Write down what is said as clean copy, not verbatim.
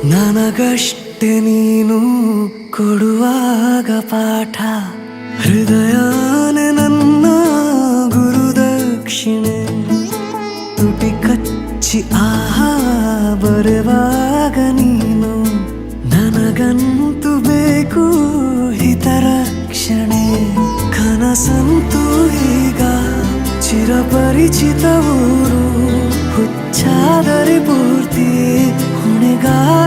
ನನಗಷ್ಟೆ ನೀನು ಕೊಡುವಾಗ ಪಾಠ ಹೃದಯನೇ ನನ್ನ ಗುರುದಕ್ಷಿಣೆ ತುಟಿ ಕಚ್ಚಿ ಆಹಾ ಬರುವಾಗ ನೀನು ನನಗಂತೂ ಬೇಕು ಹಿತರಕ್ಷಣೆ ಕನಸಂತೂ ಈಗ ಚಿರಪರಿಚಿತ ಊರು ಹುಚ್ಚಾದರೆ ಪೂರ್ತಿ ಹೊಣೆಗಾರ